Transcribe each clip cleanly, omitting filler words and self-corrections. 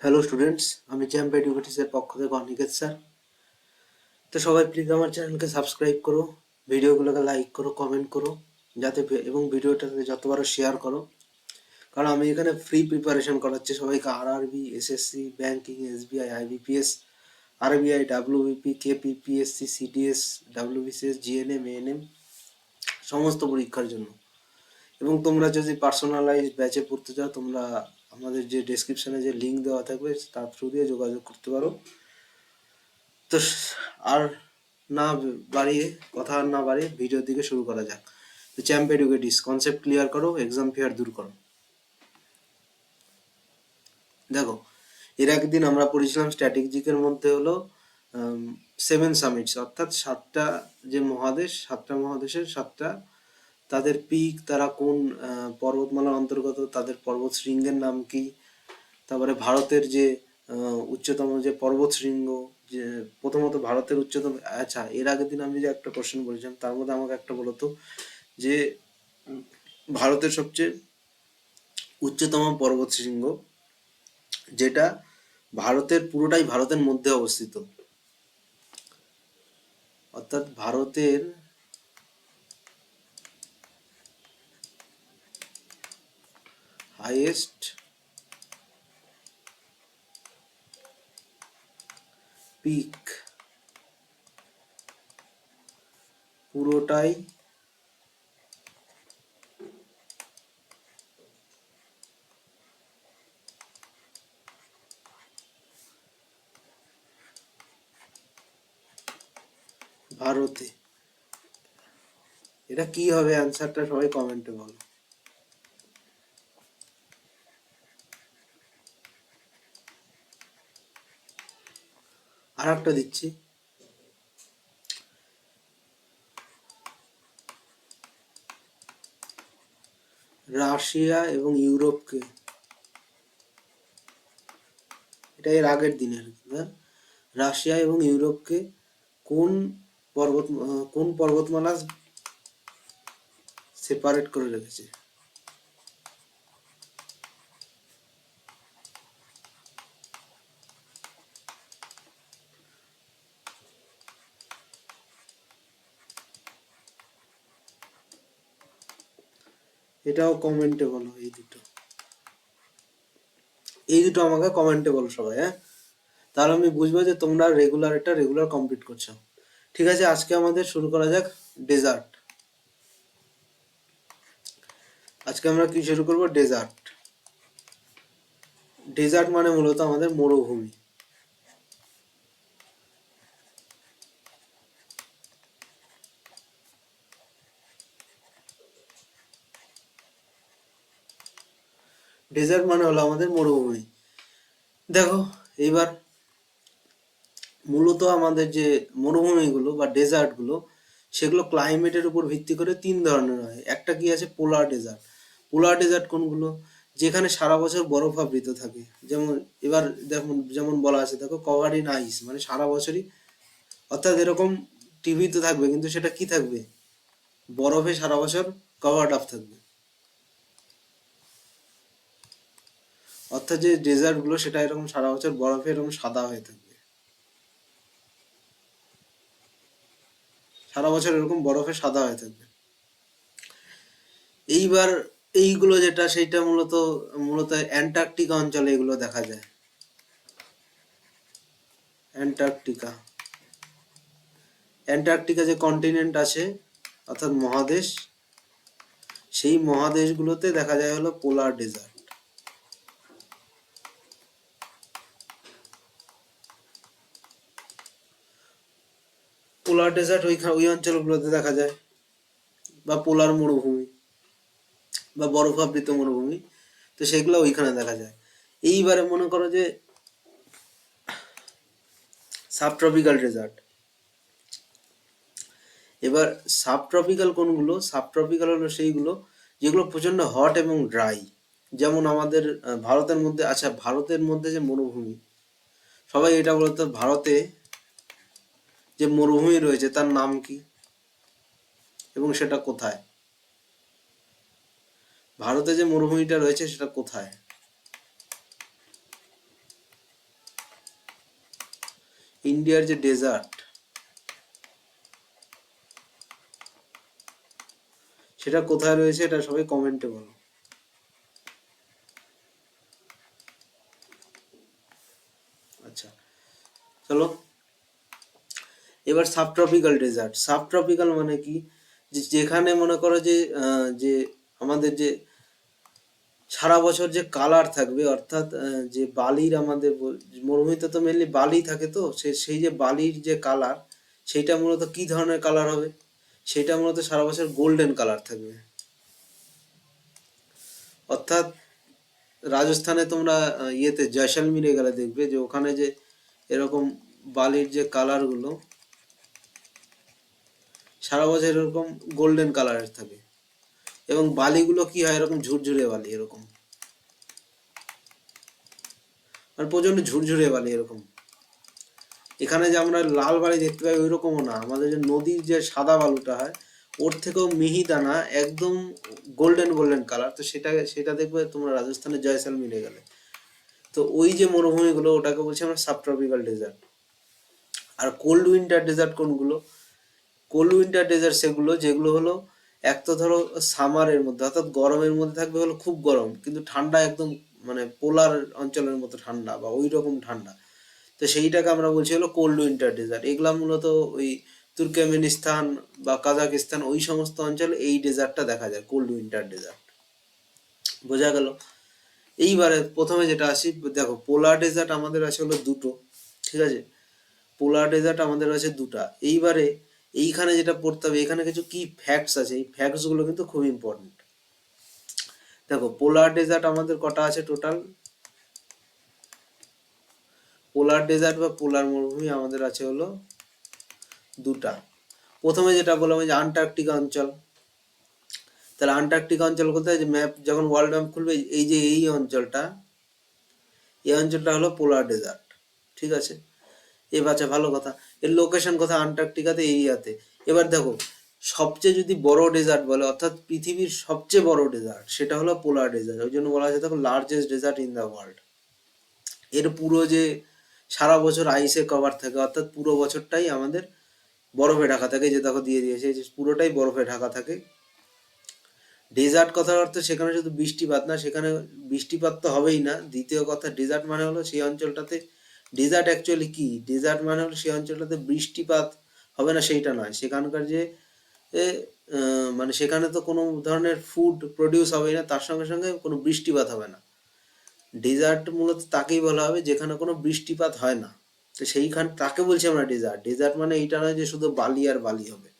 Hello students, আমি champ এডুকেটিসের পক্ষ থেকে অনিকেত স্যার। তো সবাই প্লিজ আমার চ্যানেলকে সাবস্ক্রাইব করো, ভিডিওগুলোকে লাইক করো, কমেন্ট করো, যাতে এবং ভিডিওটাকে যতবার শেয়ার করো, কারণ আমি এখানে ফ্রি প্রিপারেশন করাচ্ছি সবাইকে। RRB, SSC, banking, SBI, IBPS, RBI, WBP, KP, PSC, CDS, WBCS, GNM, ANM সমস্ত পরীক্ষার জন্য। এবং তোমরা যদি পার্সোনালাইজ ব্যাচে পড়তে চাও, তোমরা আমাদের যে ডেসক্রিপশনে যে লিঙ্ক দেওয়া থাকবে তার থ্রু দিয়ে যোগাযোগ করতে পারো। তো আর না বাড়িয়ে কথা আর না বাড়িয়ে ভিডিওর দিকে শুরু করা যাক। তো চ্যাম্প এডুকেটিস কনসেপ্ট ক্লিয়ার করো, এক্সাম ফিয়ার দূর করো। দেখো, এর একদিন আমরা পড়েছিলাম স্ট্র্যাটেজিকের মধ্যে হলো 7 সামিটস, অর্থাৎ সাতটা যে মহাদেশ, সাতটা মহাদেশের সাতটা তাদের পিক, তারা কোন পর্বতমালার অন্তর্গত, তাদের পর্বত শৃঙ্গের নাম কি, তারপরে ভারতের যে উচ্চতম যে পর্বত শৃঙ্গ, যে প্রথমত ভারতের উচ্চতম। আচ্ছা, এর আগের দিন আমি যে একটা কোশ্চেন বলেছিলাম তার মধ্যে আমাকে একটা বলতো যে ভারতের সবচেয়ে উচ্চতম পর্বত শৃঙ্গ যেটা ভারতের পুরোটাই ভারতের মধ্যে অবস্থিত, অর্থাৎ ভারতের হাইয়েস্ট পিক পুরোটাই ভারতে। এটা কি হবে অ্যান্সারটা সবাই কমেন্টে বলো। আর একটা দিচ্ছি, রাশিয়া এবং ইউরোপকে, এটা এর আগের দিনের, রাশিয়া এবং ইউরোপকে কোন কোন পর্বতমালা সেপারেট করে রেখেছে? এটাও কমেন্টে বলো। এই দুটো আমাকে কমেন্টে বলো সবাই, হ্যাঁ? তাহলে আমি বুঝবো যে তোমরা রেগুলার কমপ্লিট করছো। ঠিক আছে, আজকে আমাদের শুরু করা যাক ডেজার্ট। আজকে আমরা কি শুরু করব? ডেজার্ট। ডেজার্ট মানে মূলত আমাদের মরুভূমি। ডেজার্ট মানে হলো আমাদের মরুভূমি। দেখো, এইবার মূলত আমাদের যে মরুভূমিগুলো বা ডেজার্টগুলো, সেগুলো ক্লাইমেটের উপর ভিত্তি করে তিন ধরনের হয়। একটা কি আছে? পোলার ডেজার্ট। পোলার ডেজার্ট কোনগুলো? যেখানে সারা বছর বরফাবৃত থাকে। যেমন এবার দেখুন, যেমন বলা আছে, দেখো, কভার ইন আইস, মানে সারা বছরই, অর্থাৎ এরকম টিভিতে থাকবে কিন্তু সেটা কি থাকবে? বরফে সারা বছর কভার্ড আপ থাকবে। অর্থাৎ যে ডেজার্টগুলো সেটা এরকম সারা বছর বরফে এরকম সাদা হয়ে থাকবে, সারা বছর এরকম বরফে সাদা হয়ে থাকবে। এইবার এইগুলো যেটা, সেইটা মূলত মূলত অ্যান্টার্কটিকা অঞ্চলে এগুলো দেখা যায়। অ্যান্টার্কটিকা, অ্যান্টার্কটিকা যে কন্টিনেন্ট আছে, অর্থাৎ মহাদেশ, সেই মহাদেশগুলোতে দেখা যায় হলো পোলার ডেজার্ট। পোলার ডেজার্ট ওই অঞ্চলগুলোতে দেখা যায়, বা পোলার মরুভূমি বা বরফাবৃত মরুভূমি, তো সেগুলো ওইখানে দেখা যায়। এইবারে মনে করো যে সাবট্রপিক্যাল ডেজার্ট। এবার সাবট্রপিক্যাল কোনগুলো? সাবট্রপিক্যাল হলো সেইগুলো যেগুলো প্রচন্ড হট এবং ড্রাই। যেমন আমাদের ভারতের মধ্যে, আচ্ছা, ভারতের মধ্যে যে মরুভূমি, সবাই এটা বলতো, ভারতে যে মরুভূমি রয়েছে তার নাম কি এবং সেটা কোথায়? ভারতে যে মরুভূমিটা রয়েছে সেটা কোথায়? ইন্ডিয়ার যে ডেজার্ট সেটা কোথায় রয়েছে, এটা সবাই কমেন্টে বলো। আচ্ছা, চলো এবার সাবট্রপিক্যাল ডেজার্ট। সাবট্রপিক্যাল মানে কি, যেখানে মনে করো যে যে আমাদের যে সারা বছর যে কালার থাকবে, অর্থাৎ যে বালির আমাদের মরুভূমিতে তো মেনলি বালি থাকে, তো সেই যে বালির যে কালার, সেইটা মূলত কি ধরনের কালার হবে, সেটা মূলত সারা বছর গোল্ডেন কালার থাকবে। অর্থাৎ রাজস্থানে তোমরা ইয়েতে জয়সলমীরে গেলে দেখবে যে ওখানে যে এরকম বালির যে কালারগুলো সারা বছর এরকম গোল্ডেন কালারের থাকে, এবং বালিগুলো কি হয় এরকম ঝুরঝুরে বালি, এরকম আর প্রচন্ড ঝুরঝুরে বালি এরকম। এখানে যে আমরা লাল বালি দেখতে পাই ওই রকমও না, আমাদের যে নদীর যে সাদা বালুটা হয় ওর থেকেও মিহি দানা, একদম গোল্ডেন গোল্ডেন কালার। তো সেটা দেখবে তোমরা রাজস্থানের জয়সলমীরে গেলে। তো ওই যে মরুভূমিগুলো ওটাকে বলছি আমরা সাবট্রপিক্যাল ডেজার্ট। আর কোল্ড উইন্টার ডেজার্ট কোনগুলো? কোল্ড উইন্টার ডেজার্ট সেগুলো যেগুলো হলো এক তো ধরো সামারের মধ্যে, অর্থাৎ গরমের মধ্যে থাকবে হলো খুব গরম, কিন্তু ঠান্ডা একদম মানে পোলার অঞ্চলের মতো ঠান্ডা বা ওই রকম ঠান্ডা। তো সেইটাকে আমরা বলছি হলো কোল্ড উইন্টার ডেজার্ট। এগুলা মূলত ওই তুর্কমেনিস্তান বা কাজাকিস্তান ওই সমস্ত অঞ্চলে এই ডেজার্টটা দেখা যায়, কোল্ড উইন্টার ডেজার্ট। বোঝা গেল? এইবারে প্রথমে যেটা আসি, দেখো পোলার ডেজার্ট আমাদের আছে হলো দুটো, ঠিক আছে? পোলার ডেজার্ট আমাদের আছে দুটা। এইবারে এইখানে যেটা পড়তে হবে, এখানে কিছু কি ফ্যাক্টস আছে, এই ফ্যাক্টস গুলো কিন্তু খুব ইম্পর্টেন্ট। দেখো পোলার ডেজার্ট আমাদের কটা আছে টোটাল? পোলার ডেজার্ট বা পোলার মরুভূমি আমাদের আছে হলো দুটা। প্রথমে যেটা বললাম যে আন্টার্কটিকা অঞ্চল। তাহলে আন্টার্কটিকা অঞ্চল কোথায়? যে ম্যাপ যখন ওয়ার্ল্ড ম্যাপ খুলবে, এই যে এই অঞ্চলটা, এই অঞ্চলটা হলো পোলার ডেজার্ট, ঠিক আছে? এবার আচ্ছা ভালো কথা, এর লোকেশন কোথায়? আন্টার্কটিকাতে, এরিয়াতে। এবার দেখো সবচেয়ে যদি বড় ডেজার্ট বলে, অর্থাৎ পৃথিবীর সবচেয়ে বড় ডেজার্ট, সেটা হলো পোলার ডেজার্ট। ওই জন্য বলা হয়েছে দেখো largest desert in the world. এর পুরো যে সারা বছর আইসে কভার থাকে, অর্থাৎ পুরো বছরটাই আমাদের বরফে ঢাকা থাকে, যে দেখো দিয়ে দিয়েছে যে পুরোটাই বরফে ঢাকা থাকে। ডেজার্ট কথার অর্থ সেখানে শুধু বৃষ্টিপাত না, সেখানে বৃষ্টিপাত তো হবেই না। দ্বিতীয় কথা, ডেজার্ট মানে হলো সেই অঞ্চলটাতে, ডেজার্ট অ্যাকচুয়ালি কি, ডেজার্ট মানে হলো সেই অঞ্চলটাতে বৃষ্টিপাত হবে না সেইটা নয়, সেখানকার যে মানে সেখানে তো কোনো ধরনের ফুড প্রডিউস হবে না, তার সঙ্গে সঙ্গে কোনো বৃষ্টিপাত হবে না। ডেজার্ট মূলত তাকেই বলা হবে যেখানে কোনো বৃষ্টিপাত হয় না। তো সেইখান তাকে বলছি আমরা ডেজার্ট। ডেজার্ট মানে এইটা নয় যে শুধু বালি আর বালি হবে।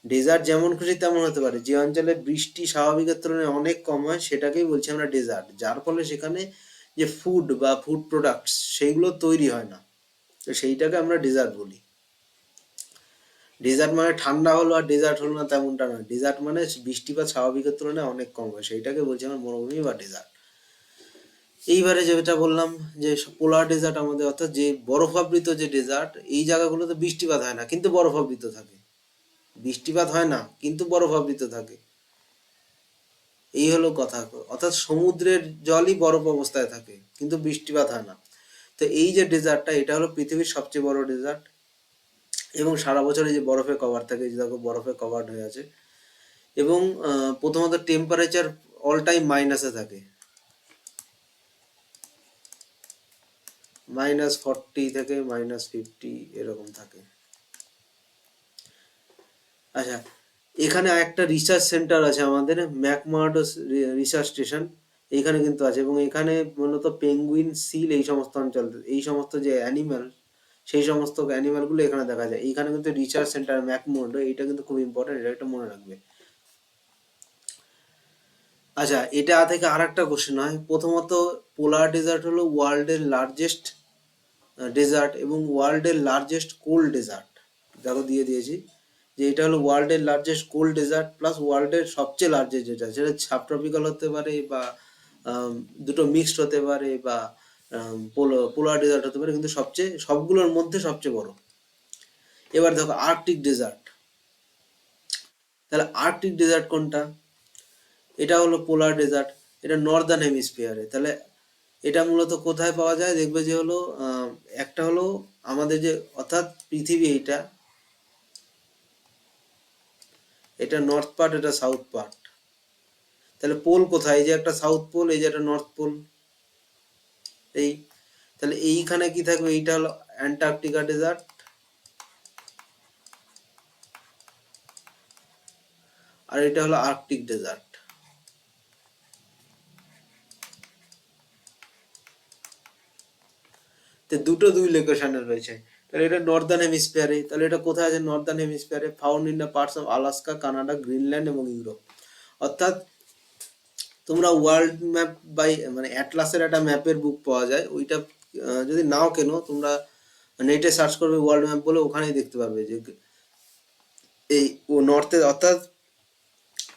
ডেজার্ট যেমন খুশি তেমন হতে পারে। যে অঞ্চলে বৃষ্টি স্বাভাবিকের তুলনায় অনেক কম হয় সেটাকেই বলছি আমরা ডেজার্ট, যার ফলে সেখানে যে ফুড বা ফুড প্রোডাক্টস সেইগুলো তৈরি হয় না, তো সেইটাকে আমরা ডেজার্ট বলি। ডেজার্ট মানে ঠান্ডা হলো আর ডেজার্ট হলো না তেমনটা নয়। ডেজার্ট মানে বৃষ্টিপাত স্বাভাবিকের তুলনায় অনেক কম হয়, সেইটাকে বলছি আমরা মরুভূমি বা ডেজার্ট। এইবারে যেটা বললাম যে পোলার ডেজার্ট আমাদের, অর্থাৎ যে বরফাবৃত যে ডেজার্ট, এই জায়গাগুলোতে বৃষ্টিপাত হয় না কিন্তু বরফাবৃত থাকে। বৃষ্টিপাত হয় না কিন্তু বরফাবৃত থাকে, এই হলো কথা। অর্থাৎ সমুদ্রের জলই বরফ অবস্থায় থাকে কিন্তু বৃষ্টিপাত হয় না। তো এই যে ডেজার্টটা, এটা হলো পৃথিবীর সবচেয়ে বড় ডেজার্ট, এবং সারা বছর এই যে বরফে কভার থাকে, যে দেখো বরফে কভার্ড হয়ে আছে। এবং প্রথমত টেম্পারেচার অল টাইম মাইনাসে থাকে, -40 থেকে -50 এরকম থাকে। আচ্ছা, এখানে একটা রিসার্চ সেন্টার আছে আমাদের, ম্যাকমার্ডো রিসার্চ স্টেশন, এইখানে কিন্তু আছে। এবং এখানে মূলত পেঙ্গুইন, সিল, এই সমস্ত অঞ্চল, এই সমস্ত যে অ্যানিম্যাল, সেই সমস্ত অ্যানিম্যালগুলো এখানে দেখা যায়। এইখানে কিন্তু রিসার্চ সেন্টার ম্যাকমার্ডো, এইটা কিন্তু খুব ইম্পর্টেন্ট, এটা একটা মনে রাখবে। আচ্ছা, এটা থেকে আর একটা কোশ্চেন হয়। প্রথমত পোলার ডেজার্ট হলো ওয়ার্ল্ডের লার্জেস্ট ডেজার্ট এবং ওয়ার্ল্ডের লার্জেস্ট কোল্ড ডেজার্ট। দেখো দিয়ে দিয়েছি যে এটা হলো ওয়ার্ল্ডের লার্জেস্ট কোল্ড ডেজার্ট প্লাস ওয়ার্ল্ডের সবচেয়ে লার্জেস্ট ডেজার্ট। সেটা সাবট্রপিক্যাল হতে পারে বা দুটো মিক্সড হতে পারে বা পোলার ডেজার্ট হতে পারে, কিন্তু সবচেয়ে সবগুলোর মধ্যে সবচেয়ে বড়। এবার দেখো আর্কটিক ডেজার্ট। তাহলে আর্কটিক ডেজার্ট কোনটা? এটা হলো পোলার ডেজার্ট, এটা নর্দার্ন হেমিস্ফিয়ারে। তাহলে এটা মূলত কোথায় পাওয়া যায়? দেখবে যে হলো একটা হলো আমাদের যে অর্থাৎ পৃথিবী এটা নর্থ পার্ট, এটা সাউথ পার্ট। তাহলে পোল কোথায়? এই যে একটা সাউথ পোল, এই যে একটা নর্থ পোল। এই তাহলে এইখানে কি থাকবে? এইটা হলো অ্যান্টার্কটিকা ডেজার্ট, আর এটা হলো আর্কটিক ডেজার্ট। তো দুটো দুই লোকেশনে রয়েছে। তাহলে এটা নর্দার্ন হেমিস্ফিয়ারে। তাহলে এটা কোথায় আছে? নর্দার্ন হেমিস্ফিয়ারে, found in the parts of Alaska, Canada, Greenland এবং ইউরোপ। অর্থাৎ তোমরা ওয়ার্ল্ড ম্যাপ বাই মানে অ্যাটলাসের একটা ম্যাপের বুক পাওয়া যায়, ওইটা যদি নাও কেনো তোমরা নেটে সার্চ করবে ওয়ার্ল্ড ম্যাপ বলে, ওখানেই দেখতে পারবে যে এই ও নর্থে, অর্থাৎ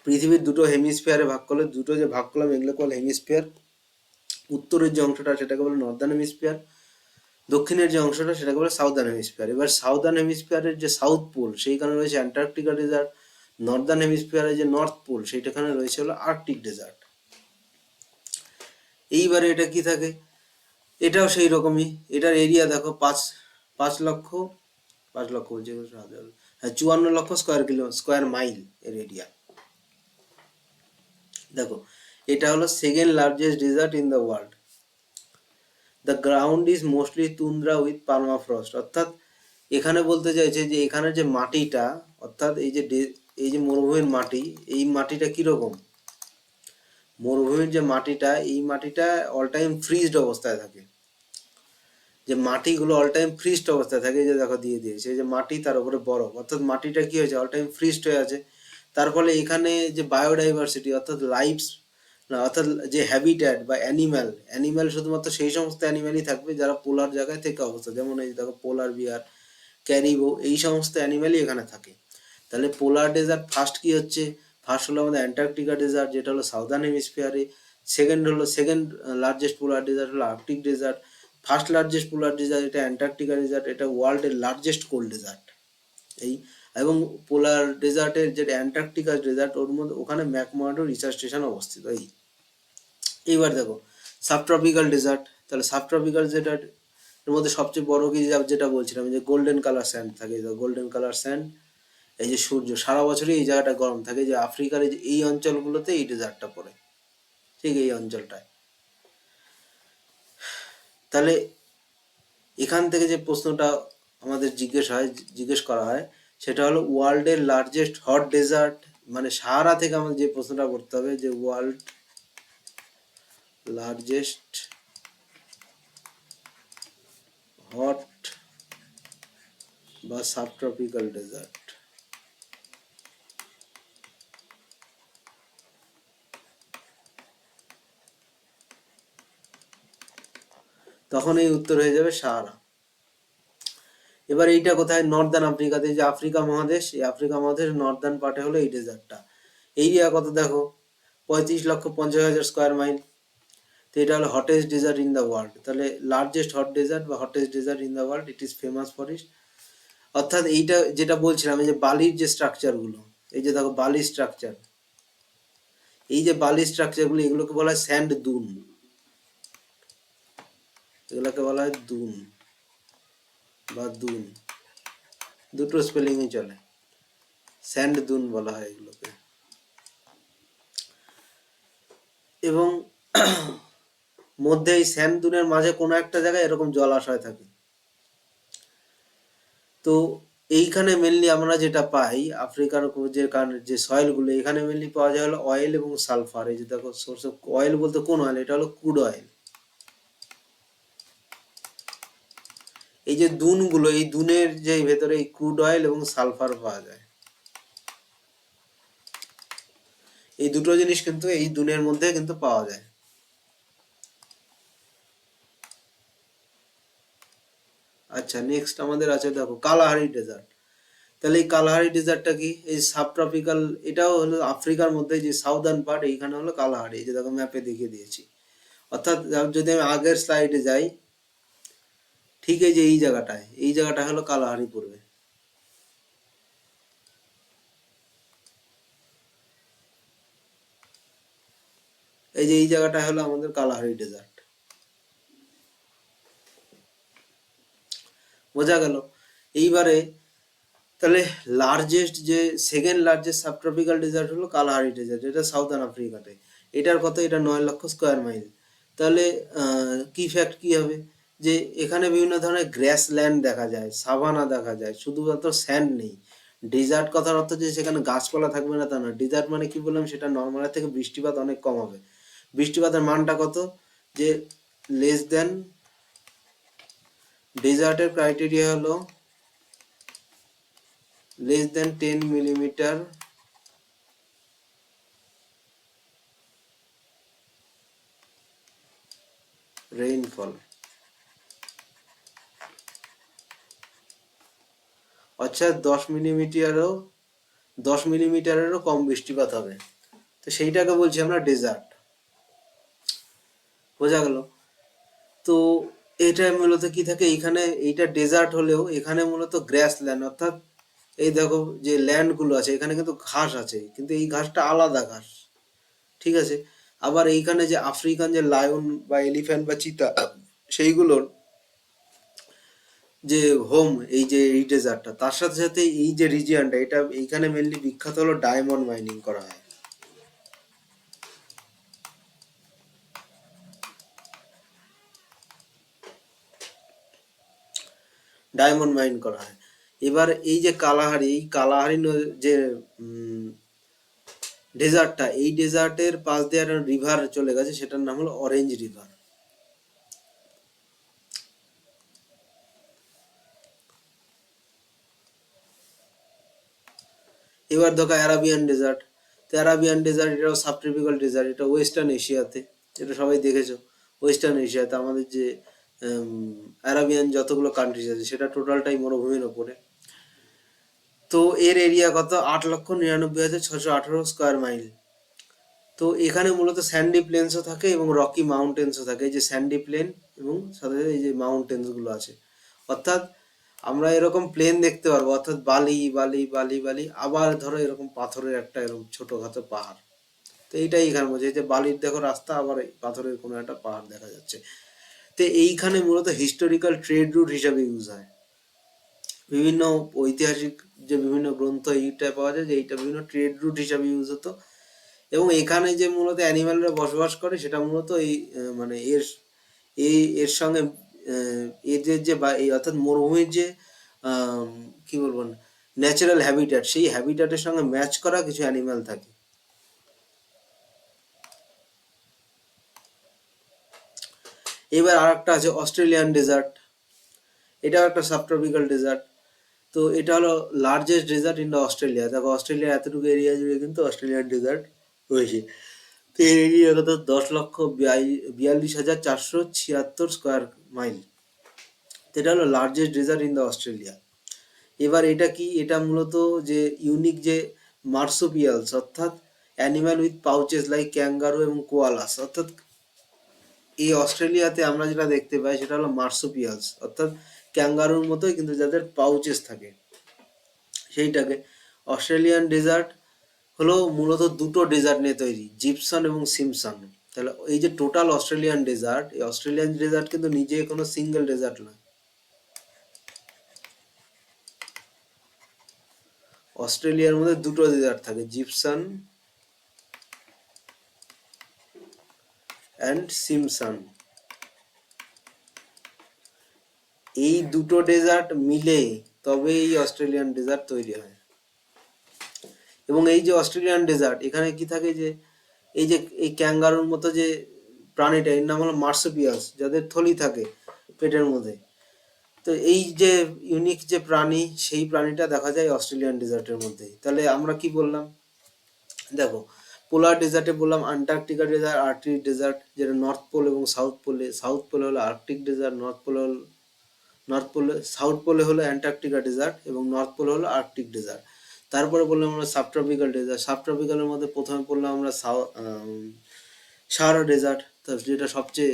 পৃথিবীর দুটো হেমিস্ফিয়ারে ভাগ করলে, দুটো যে ভাগ করলাম এগুলো বলে হেমিস্ফিয়ার। উত্তরের যে অংশটা সেটাকে বলে নর্দার্ন হেমিস্ফিয়ার, দক্ষিণের যে অংশটা সেটাকে বলে সাউদার্ন হেমিস্ফিয়ার। এবার সাউদার্ন হেমিস্ফিয়ারের যে সাউথ পোল সেইখানে রয়েছে অ্যান্টার্কটিকা ডেজার্ট, নর্দার্ন হেমিস্ফিয়ারের যে নর্থ পোল সেইটাখানে রয়েছে হলো আর্কটিক ডেজার্ট। এইবারে এটা কি থাকে? এটাও সেই রকমই। এটার এরিয়া দেখো 5 লক্ষ 54 লক্ষ স্কোয়ার মাইল এর এরিয়া। দেখো এটা হলো second largest desert in the world. The ground is mostly tundra with permafrost. অর্থাৎ এখানে বলতে চাইছে যে এখানে যে মাটিটা, অর্থাৎ এই যে মরুভূমির মাটি, এই মাটিটা কিরকম? মরুভূমির যে মাটিটা, এই মাটিটা অল টাইম ফ্রিজড অবস্থায় থাকে। যে মাটিগুলো অল টাইম ফ্রিজড অবস্থায় থাকে, যে দেখো দিয়ে দিয়েছে যে মাটি তার উপরে বরফ, অর্থাৎ মাটিটা কি হয়েছে? অল টাইম ফ্রিজড হয়ে আছে। তার ফলে এখানে যে বায়োডাইভার্সিটি, অর্থাৎ অর্থাৎ যে হ্যাবিট্যাট বা অ্যানিম্যাল শুধুমাত্র সেই সমস্ত অ্যানিম্যালই থাকবে যারা পোলার জায়গায় থেকে অবস্থা, যেমন এই দেখো পোলার বিয়ার, ক্যারিবো, এই সমস্ত অ্যানিম্যালই এখানে থাকে। তাহলে পোলার ডেজার্ট ফার্স্ট কি হচ্ছে? ফার্স্ট হলো আমাদের অ্যান্টার্কটিকা ডেজার্ট, যেটা হলো সাউদার্ন হেমিস্ফিয়ারে। সেকেন্ড লার্জেস্ট পোলার ডেজার্ট হলো আর্কটিক ডেজার্ট। ফার্স্ট লার্জেস্ট পোলার ডেজার্ট এটা অ্যান্টার্কটিকা ডেজার্ট, এটা ওয়ার্ল্ডের লার্জেস্ট কোল্ড ডেজার্ট। এই এবং পোলার ডেজার্টের যেটা অ্যান্টার্কটিকা ডেজার্ট, ওর মধ্যে ওখানে ম্যাকমার্ডো রিসার্চ স্টেশন অবস্থিত। এইবার দেখো সাবট্রপিক্যাল ডেজার্ট। তাহলে সাবট্রপিক্যাল ডেজার্ট এর মধ্যে সবচেয়ে বড় কি যেটা বলছিলাম, যে গোল্ডেন কালার স্যান্ড থাকে, গোল্ডেন কালার স্যান্ড। এই যে সূর্য সারা বছরই এই জায়গাটা গরম থাকে, যে আফ্রিকার এই অঞ্চলগুলোতে এই ডেজার্টটা পড়ে, ঠিক এই অঞ্চলটায়। তাহলে এখান থেকে যে প্রশ্নটা আমাদের জিজ্ঞেস করা হয় সেটা হলো ওয়ার্ল্ডের লার্জেস্ট হট ডেজার্ট, মানে সাহারা থেকে আমাদের যে প্রশ্নটা করতে হবে যে ওয়ার্ল্ড লার্জেস্ট হট বা সাবট্রপিক্যাল ডেজার্ট। তখন এই উত্তর হয়ে যাবে সাহারা। এবার এইটা কোথায়? নর্দার্ন আফ্রিকাতে। যে আফ্রিকা মহাদেশ, এই আফ্রিকা মহাদেশ নর্দার্ন পার্টে হলো এই ডেজার্টটা। এরিয়া কত দেখো? 35,50,000 স্কোয়ার মাইল। তো এটা হলো hottest desert in the world. তাহলে লার্জেস্ট হট ডেজার্ট বা hottest desert in the world, it is famous for it. অর্থাৎ এইটা যেটা বলছিলাম, এই যে বালির যে স্ট্রাকচারগুলো, এই যে দেখো বালির স্ট্রাকচার, এই যে বালির স্ট্রাকচারগুলো, এগুলোকে বলা হয় স্যান্ড দুন। এগুলোকে বলা হয় দুন বা দুন, দুটো স্পেলিংই চলে, স্যান্ড দুন বলা হয় এগুলোকে। এবং মধ্যে এই স্যান্ড দুনের মাঝে কোনো একটা জায়গায় এরকম জলাশয় থাকে। তো এইখানে মেনলি আমরা যেটা পাই আফ্রিকার যে সয়েলগুলো, এখানে মেনলি পাওয়া যায় হলো অয়েল এবং সালফার। এই যে দেখো সোর্স অফ অয়েল বলতে কোন অয়েল? এটা হলো ক্রুড অয়েল। এই যে দুনগুলো, এই দুনের যে ভেতরে এই ক্রুড অয়েল এবং সালফার পাওয়া যায়। এই দুটো জিনিস কিন্তু এই দুনের মধ্যে কিন্তু পাওয়া যায়। আচ্ছা, নেক্সট আমাদের আছে দেখো কালাহারি ডেজার্ট। তাহলে এই কালাহারি ডেজার্টটা কি? এই সাবট্রপিক্যাল, এটাও হলো আফ্রিকার মধ্যে যে সাউদার্ন পার্ট, এইখানে হলো কালাহারি। এই যে দেখো ম্যাপে দেখিয়ে দিয়েছি। অর্থাৎ যদি আমি আগের স্লাইডে যাই, ঠিক এই যে এই জায়গাটা হলো কালাহারি পড়বে। এই যে এই জায়গাটা হলো আমাদের কালাহারি ডেজার্ট। বোঝা গেল। এইবারে তাহলে লার্জেস্ট যে সেকেন্ড লার্জেস্ট সাবট্রপিক্যাল ডেজার্ট হলো কালাহারি ডেজার্ট, এটা সাউদার্ন আফ্রিকাতে। এটার কত, এটা 9 লক্ষ স্কোয়ার মাইল। তাহলে কি ফ্যাক্ট কি হবে, যে এখানে বিভিন্ন ধরনের গ্রাস ল্যান্ড দেখা যায়, সাভানা দেখা যায়, শুধুমাত্র স্যান্ড নেই। ডেজার্ট কথার অর্থ যে সেখানে গাছপালা থাকবে না তা না। ডেজার্ট মানে কি বললাম, সেটা নর্মালের থেকে বৃষ্টিপাত অনেক কম হবে। বৃষ্টিপাতের মানটা কত, যে লেস দেন, ডেজার্টের ক্রাইটেরিয়া হলো less than 10 millimeter rainfall, অর্থাৎ 10 মিলিমিটারেরও কম বৃষ্টিপাত হবে। তো সেইটাকে বলছি আমরা ডেজার্ট। বোঝা গেল। তো এটা মূলত কি থাকে এইখানে, এইটা ডেজার্ট হলেও এখানে মূলত গ্রাস ল্যান্ড, অর্থাৎ এই দেখো যে ল্যান্ডগুলো আছে এখানে কিন্তু ঘাস আছে, কিন্তু এই ঘাসটা আলাদা ঘাস, ঠিক আছে। আবার এইখানে যে আফ্রিকান যে লায়ন বা এলিফ্যান্ট বা চিতা, সেইগুলোর যে হোম এই যে এই ডেজার্টটা, তার সাথে সাথে এই যে রিজিয়নটা, এটা এইখানে মেনলি বিখ্যাত হলো ডায়মন্ড মাইনিং করা হয়। ডায়মন্ড মাইন করা হয়। এবার এই যে কালাহারি, এই কালাহারি যে ডেজার্টটা, এই ডেজার্টের পাশ দিয়ে একটা রিভার চলে গেছে, সেটার নাম হলো অরেঞ্জ রিভার। এবার দেখো অ্যারাবিয়ান ডেজার্ট। তো অ্যারাবিয়ান ডেজার্ট এটাও সাবট্রপিক্যাল ডেজার্ট, এটা ওয়েস্টার্ন এশিয়াতে, এটা সবাই দেখেছো। ওয়েস্টার্ন এশিয়াতে আমাদের যে অ্যারাবিয়ান যতগুলো কান্ট্রিজ আছে সেটা টোটালটাই মরুভূমির ওপরে। তো এর এরিয়া কত, 8,99,618 স্কোয়ার মাইল। তো এখানে মূলত স্যান্ডি প্লেন্সও থাকে এবং রকি মাউন্টেন্সও থাকে। এই যে স্যান্ডি প্লেন এবং সাথে সাথে এই যে মাউন্টেন্স গুলো আছে, অর্থাৎ আমরা এরকম প্লেন দেখতে পারবো, অর্থাৎ বালি বালি বালি বালি, আবার ধরো এরকম পাথরের একটা এরকম ছোটখাটো পাহাড়। তো এইটাই এখানে বোঝে যে বালির দেখো রাস্তা, আবার এই পাথরের কোনো একটা পাহাড় দেখা যাচ্ছে। তো এইখানে মূলত হিস্টোরিক্যাল ট্রেড রুট হিসাবে ইউজ হয়। বিভিন্ন ঐতিহাসিক যে বিভিন্ন গ্রন্থ এইটা পাওয়া যায় যে এইটা বিভিন্ন ট্রেড রুট হিসাবে ইউজ হতো। এবং এখানে যে মূলত অ্যানিমালরা বসবাস করে সেটা মূলত এই মানে এর সঙ্গে এদের যে বা এই অর্থাৎ মরুভূমির যে আম, কি বলবো, ন্যাচারাল হ্যাবিট্যাট, সেই হ্যাবিট্যাটের সঙ্গে ম্যাচ করা কিছু অ্যানিমাল থাকে। এবার আর একটা আছে অস্ট্রেলিয়ান ডেজার্ট, এটাও একটা সাবট্রপিক্যাল ডেজার্ট। তো এটা হলো largest desert in the Australia. দেখো অস্ট্রেলিয়া এতটুকু এরিয়া জুড়ে কিন্তু অস্ট্রেলিয়ান ডেজার্ট রয়েছে। তো এর এরিয়া কত, 10,42,476 স্কোয়ার মাইল। এটা হলো largest desert in the Australia. এবার এটা কি, এটা মূলত যে ইউনিক যে মার্সুপিয়ালস, অর্থাৎ অ্যানিম্যাল উইথ পাউচেস লাইক ক্যাঙ্গারু এবং কোয়ালাস, অর্থাৎ এই অস্ট্রেলিয়াতে আমরা যেটা দেখতে পাই সেটা হলো মার্সুপিয়ালস, অর্থাৎ ক্যাঙ্গারুর মতোই কিন্তু যাদের পাউচেস থাকে, সেইটাকে। অস্ট্রেলিয়ান ডেজার্ট হলো মূলত দুটো ডেজার্ট নিয়ে তৈরি, জিপসন এবং সিমসন। তাহলে এই যে টোটাল অস্ট্রেলিয়ান ডেজার্ট, এই অস্ট্রেলিয়ান ডেজার্ট কিন্তু নিজে কোনো সিঙ্গেল ডেজার্ট নয়। অস্ট্রেলিয়ার মধ্যে দুটো ডেজার্ট থাকে, জিপসন অ্যান্ড সিমসন। এই দুটো ডেজার্ট মিলে তবে এই অস্ট্রেলিয়ান ডেজার্ট তৈরি হয়। এবং এই যে অস্ট্রেলিয়ান ডেজার্ট, এখানে কি থাকে, যে এই যে এই ক্যাঙ্গারুর মতো যে প্রাণীটা, এর নাম হলো মার্সুপিয়াস, যাদের থলি থাকে পেটের মধ্যে। তো এই যে ইউনিক যে প্রাণী, সেই প্রাণীটা দেখা যায় অস্ট্রেলিয়ান ডেজার্টের মধ্যেই। তাহলে আমরা কি বললাম, দেখো পোলার ডেজার্টে বললাম আন্টার্কটিকা ডেজার্ট, আর্কটিক ডেজার্ট, যেটা নর্থ পোল এবং সাউথ পোলে। সাউথ পোলে হলো আর্কটিক ডেজার্ট, নর্থ পোলে সাউথ পোলে হলো অ্যান্টার্কটিকা ডেজার্ট এবং নর্থ পোলে হলো আর্কটিক ডেজার্ট। তারপরে বললাম আমরা সাবট্রপিক্যাল ডেজার্ট। সাবট্রপিক্যালের মধ্যে প্রথমে পড়লাম আমরা সাহারা ডেজার্ট, যেটা সবচেয়ে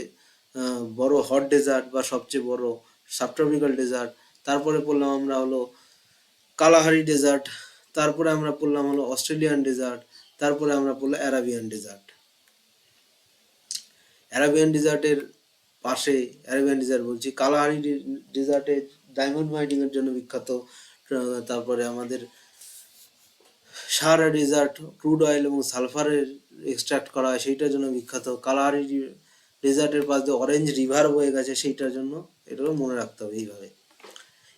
বড় হট ডেজার্ট বা সবচেয়ে বড় সাবট্রপিক্যাল ডেজার্ট। তারপরে পড়লাম আমরা হলো কালাহারি ডেজার্ট। তারপরে আমরা পড়লাম হলো অস্ট্রেলিয়ান ডেজার্ট। তারপরে আমরা পড়লাম অ্যারাবিয়ান ডেজার্ট। অ্যারাবিয়ান ডেজার্টের পাশে, অ্যারাবিয়ান ডেজার্ট বলছি, কালাহারি ডেজার্টের ডায়মন্ড মাইনিং এর জন্য বিখ্যাত। তারপরে আমাদের সাহারা ডেজার্ট ক্রুড অয়েল এবং সালফারের এক্সট্রাক্ট করা হয় সেইটার জন্য বিখ্যাত। কালাহারি ডেজার্টের পাশ দিয়ে অরেঞ্জ রিভার বয়ে গেছে সেইটার জন্য, এটাও মনে রাখতে হবে এইভাবে।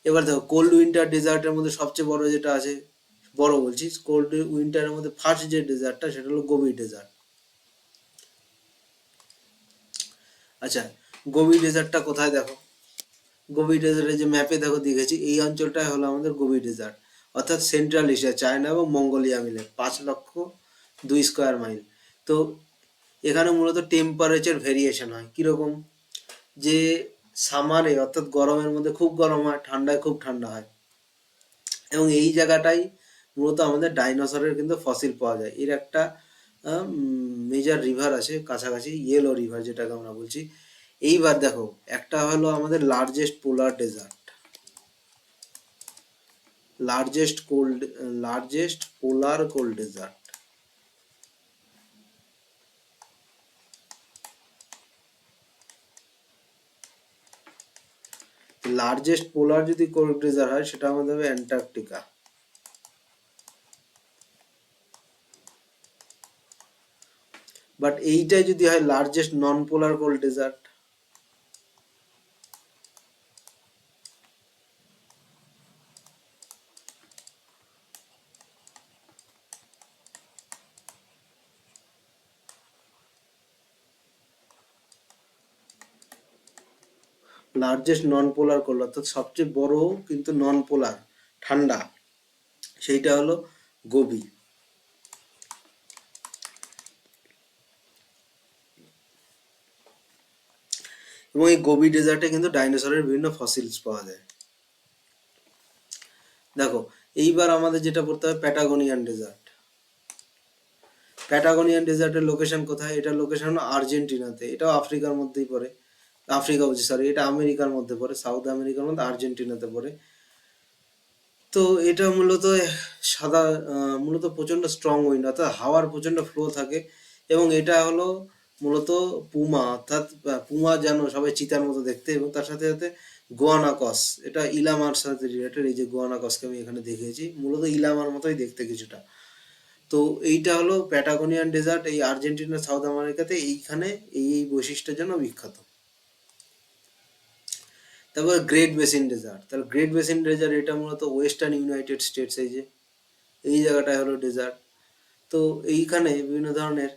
এবার দেখো কোল্ড উইন্টার ডেজার্টের মধ্যে সবচেয়ে বড় যেটা আছে, বড় বলছি, কোল্ড উইন্টারের মধ্যে ফার্স্ট যে ডেজার্টটা সেটা হলো গোবি ডেজার্ট। আচ্ছা, গোবি ডেজার্টটা কোথায় দেখো, গোবি ডেজার্টের যে ম্যাপে দেখো দেখেছি, এই অঞ্চলটাই হলো আমাদের গোবি ডেজার্ট, অর্থাৎ সেন্ট্রাল এশিয়া, চায়না এবং মঙ্গোলিয়া মিলে 5,02,000 স্কোয়ার মাইল। তো এখানে মূলত টেম্পারেচার ভেরিয়েশন হয় কীরকম, যে সামারে অর্থাৎ গরমের মধ্যে খুব গরম হয়, ঠান্ডায় খুব ঠান্ডা হয়। এবং এই জায়গাটাই মূলত আমাদের ডাইনোসরের কিন্তু ফসিল পাওয়া যায়। এর একটা মেজর রিভার আছে কাছাকাছি, ইয়েলো রিভার যেটাকে আমরা বলছি। এইবার দেখো, একটা হলো আমাদের লার্জেস্ট পোলার ডেজার্ট, লার্জেস্ট পোলার কোল্ড ডেজার্ট। লার্জেস্ট পোলার যদি কোল্ড ডেজার্ট হয় সেটা আমাদের হবে অ্যান্টার্কটিকা। বাট এইটাই যদি হয় লার্জেস্ট নন পোলার কোল্ড ডেজার্ট, লার্জেস্ট নন পোলার কোল্ড অর্থাৎ সবচেয়ে বড় কিন্তু নন পোলার ঠান্ডা, সেইটা হলো গোবি। এবং এই গোবি ডেজার্টে কিন্তু ডাইনোসরের বিভিন্ন ফসিলস পাওয়া যায়। দেখো, এইবার আমাদের যেটা পড়তে হবে প্যাটাগোনিয়ান ডেজার্ট। প্যাটাগোনিয়ান ডেজার্টের লোকেশন কোথায়? এটা লোকেশন হলো আর্জেন্টিনাতে, এটাও আফ্রিকার মধ্যেই পড়ে, আফ্রিকা বলছি সরি, এটা আমেরিকার মধ্যে পড়ে, সাউথ আমেরিকার মধ্যে আর্জেন্টিনাতে পড়ে। তো এটা মূলত সাদা, মূলত প্রচণ্ড স্ট্রং উইন্ড অর্থাৎ হাওয়ার প্রচণ্ড ফ্লো থাকে। এবং এটা হলো মূলত পুমা, অর্থাৎ পুমা যেন সবাই চিতার মতো দেখতে, এবং তার সাথে সাথে গোয়ানাকস, এটা ইলামার সাথে রিলেটেড। এই যে গোয়ানাকসকে আমি এখানে দেখিয়েছি, মূলত ইলামার মতোই দেখতে কিছুটা। তো এইটা হলো প্যাটাগোনিয়ান ডেজার্ট, এই আর্জেন্টিনা সাউথ আমেরিকাতে, এইখানে এই বৈশিষ্ট্যের জন্য বিখ্যাত। তারপর গ্রেট বেসিন ডেজার্ট। তাহলে গ্রেট বেসিন ডেজার্ট এটা মূলত ওয়েস্টার্ন ইউনাইটেড স্টেটস, এই যে এই জায়গাটায় হলো ডেজার্ট। তো এইখানে বিভিন্ন ধরনের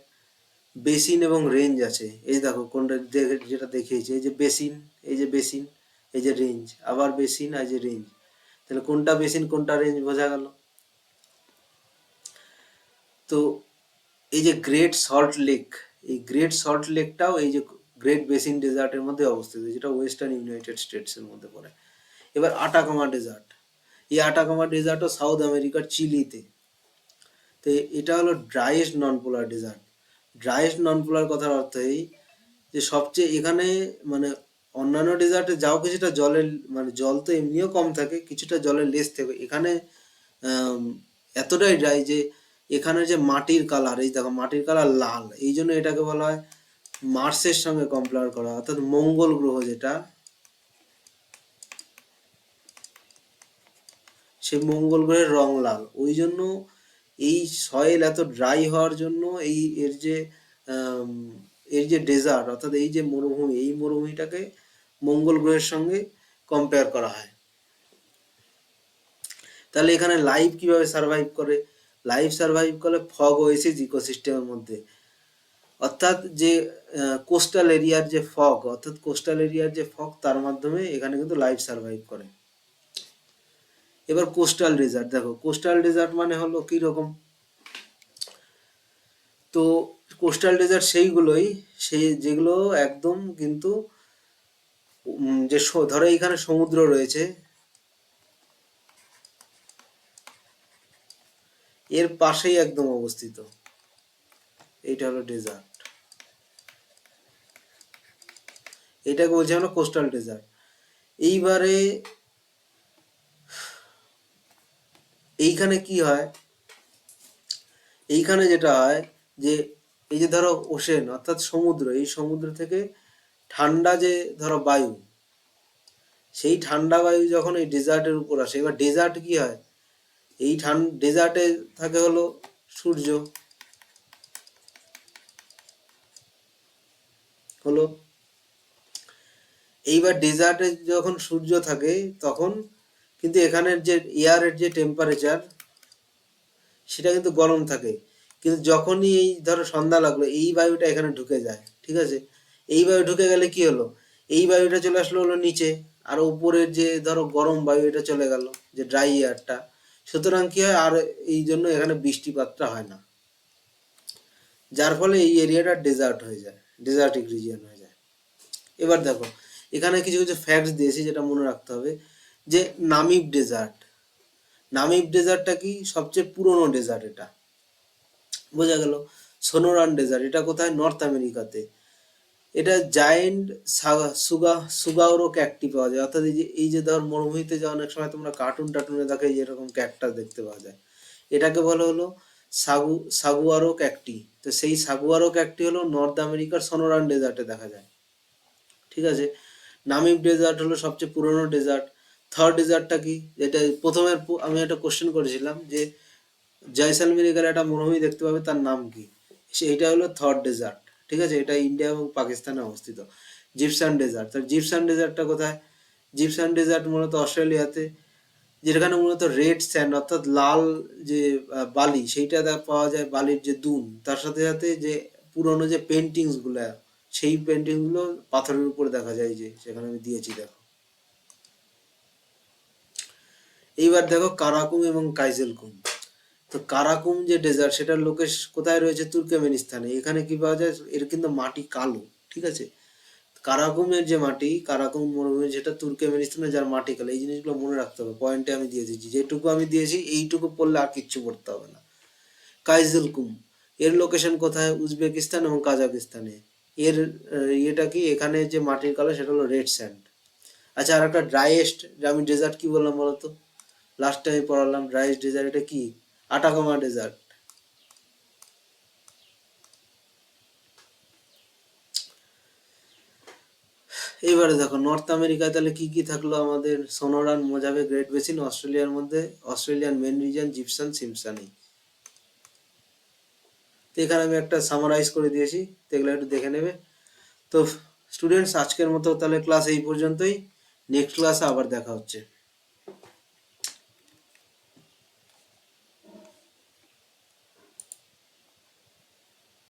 বেসিন এবং রেঞ্জ আছে। এই দেখো কোনটা যেটা দেখিয়েছি, এই যে বেসিন, এই যে বেসিন, এই যে রেঞ্জ, আবার বেসিন, এই যে রেঞ্জ। তাহলে কোনটা বেসিন কোনটা রেঞ্জ বোঝা গেল। তো এই যে গ্রেট সল্ট লেক, এই গ্রেট সল্ট লেকটাও এই যে গ্রেট বেসিন ডেজার্টের মধ্যে অবস্থিত, যেটা ওয়েস্টার্ন ইউনাইটেড স্টেটসের মধ্যে পড়ে। এবার আটাকামা ডেজার্ট, এই আটাকামা ডেজার্টও সাউথ আমেরিকার চিলিতে। তো এটা হলো ড্রাইয়েস্ট নন পোলার ডেজার্ট। ড্রাইয়েস্ট নন পোলার কথার অর্থ এই যে সবচেয়ে এখানে মানে অন্যান্য ডেজার্টে যাও কিছুটা জলের মানে জল তো এমনিও কম থাকে, কিছুটা জলের লেস থাকে, এখানে এতটাই ড্রাই যে এখানে যে মাটির কালার, এই দেখো মাটির কালার লাল, এই জন্য এটাকে বলা হয় মার্সের সঙ্গে কম্পেয়ার করা, অর্থাৎ মঙ্গল গ্রহ যেটা, সেই মঙ্গল গ্রহের রং লাল। ওই জন্য এই সয়েল এত ড্রাই হওয়ার জন্য এই এর যে ডেজার্ট অর্থাৎ এই যে মরুভূমি, এই মরুভূমিটাকে মঙ্গল গ্রহের সঙ্গে কম্পেয়ার করা হয়। তাহলে এখানে লাইফ কিভাবে সার্ভাইভ করে? লাইফ সার্ভাইভ করে ফগ ওয়েসিস ইকোসিস্টেমের মধ্যে, অর্থাৎ যে কোস্টাল এরিয়ার যে ফগ, অর্থাৎ কোস্টাল এরিয়ার যে ফগ, তার মাধ্যমে এখানে কিন্তু লাইফ সার্ভাইভ করে। এবার কোস্টাল ডেজার্ট দেখো, কোস্টাল ডেজার্ট মানে হলো কি রকম? তো কোস্টাল ডেজার্ট সেইগুলোই, সেই যেগুলো একদম কিন্তু যে ধরো এইখানে সমুদ্র রয়েছে, এর পাশেই একদম অবস্থিত, এইটা হলো ডেজার্ট, এটাকে বলছি আমরা কোস্টাল ডেজার্ট। এইবারে এইখানে কি হয়, এইখানে যেটা হয় যে এই যে ধরো ওশেন অর্থাৎ সমুদ্র, এই সমুদ্র থেকে ঠান্ডা যে ধরো বায়ু, সেই ঠান্ডা বায়ু যখন এই ডেজার্টের উপর আসে, এবার ডেজার্ট কি হয়, এই ডেজার্টে থাকে হলো সূর্য, হলো এইবার ডেজার্টে যখন সূর্য থাকে তখন কিন্তু এখানের যে এয়ারের যে টেম্পারেচার সেটা কিন্তু গরম থাকে, কিন্তু যখনই এই ধরো সন্ধ্যা লাগলো এই বায়ুটা এখানে ঢুকে যায়, ঠিক আছে, এই বায়ু ঢুকে গেলে কি হলো, এই বায়ুটা চলে আসলো হলো নিচে, আর উপরের যে ধরো গরম বায়ু এটা চলে গেল, যে ড্রাই এয়ারটা, সুতরাং কি হয়, আর এই জন্য এখানে বৃষ্টিপাতটা হয় না, যার ফলে এই এরিয়াটা ডেজার্ট হয়ে যায়, ডেজার্টিক রিজিয়ন হয়ে যায়। এবার দেখো এখানে কিছু কিছু ফ্যাক্টস দিয়েছি যেটা মনে রাখতে হবে, যে নামিব ডেজার্ট, নামিব ডেজার্টটা কি, সবচেয়ে পুরনো ডেজার্ট এটা, বোঝা গেল। সোনোরান ডেজার্ট, এটা কোথায়, নর্থ আমেরিকাতে। এটা জায়েন্ট সুগাওরো ক্যাকটি পাওয়া যায়, অর্থাৎ এই যে ধর মরুভূমিতে যে অনেক সময় তোমরা কার্টুন টার্টুনে দেখে যেরকম ক্যাকটাস দেখতে পাওয়া যায়, এটাকে বলা হলো সাগুয়ারো ক্যাকটি। তো সেই সাগুয়ারো ক্যাকটি হলো নর্থ আমেরিকার সোনোরান ডেজার্টে দেখা যায়, ঠিক আছে। নামিব ডেজার্ট হলো সবচেয়ে পুরনো ডেজার্ট। থার্ড ডেজার্টটা কি, যেটা প্রথমে আমি একটা কোশ্চেন করেছিলাম যে জয়সালমেরে গেলে একটা মরুভূমি দেখতে পাবে, তার নাম কি, সেইটা হলো থার্ড ডেজার্ট, ঠিক আছে, এটা ইন্ডিয়া এবং পাকিস্তানে অবস্থিত। জিপসান ডেজার্ট, তার জিপসান ডেজার্টটা কোথায়, জিপসান ডেজার্ট মূলত অস্ট্রেলিয়াতে, যেখানে মূলত রেড স্যান্ড অর্থাৎ লাল যে বালি সেইটা পাওয়া যায়, বালির যে দুন, তার সাথে সাথে যে পুরনো যে পেন্টিংস গুলো, সেই পেন্টিং গুলো পাথরের উপরে দেখা যায়, যে সেখানে আমি দিয়েছি দেখো। এইবার দেখো কারাকুম এবং কাইজেলকুম। তো কারাকুম যে ডেজার্ট সেটার লোকেশ কোথায় রয়েছে, তুর্কমেনিস্তানে। এখানে কি পাওয়া যায়, এর কিন্তু মাটি কালো, ঠিক আছে। কারাকুমের যে মাটি, কারাকুম মরুভূমি যেটা তুর্কমেনিস্তানে, যার মাটি কালো, এই জিনিসগুলো মনে রাখতে হবে, পয়েন্টে আমি দিয়ে দিয়েছি, যেটুকু আমি দিয়েছি এইটুকু পড়লে আর কিচ্ছু পড়তে হবে না। কাইজেলকুম, এর লোকেশন কোথায়, উজবেকিস্তান এবং কাজাকিস্তানে। এর ইয়েটা কি, এখানে যে মাটির কালার সেটা হলো রেড স্যান্ড। আচ্ছা, আর একটা ড্রাইয়েস্ট, আমি ডেজার্ট কি বললাম বলতো, লাস্ট টাইম পড়ালাম ড্রাইয়েস্ট ডেজার্ট, এটা কি, আটাকামা ডেজার্ট। এইবারে দেখো নর্থ আমেরিকায় তাহলে কি কি থাকলো আমাদের, সোনোরান, মোজাভে, গ্রেট বেসিন, অস্ট্রেলিয়ার মধ্যে অস্ট্রেলিয়ান মেন রিজন, জিপসান, সিমসানি। তো এখানে আমি একটা সামারাইজ করে দিয়েছি, তো এগুলো একটু দেখে নেবে। তো স্টুডেন্টস, আজকের মতো তাহলে ক্লাস এই পর্যন্তই, নেক্সট ক্লাসে আবার দেখা হচ্ছে।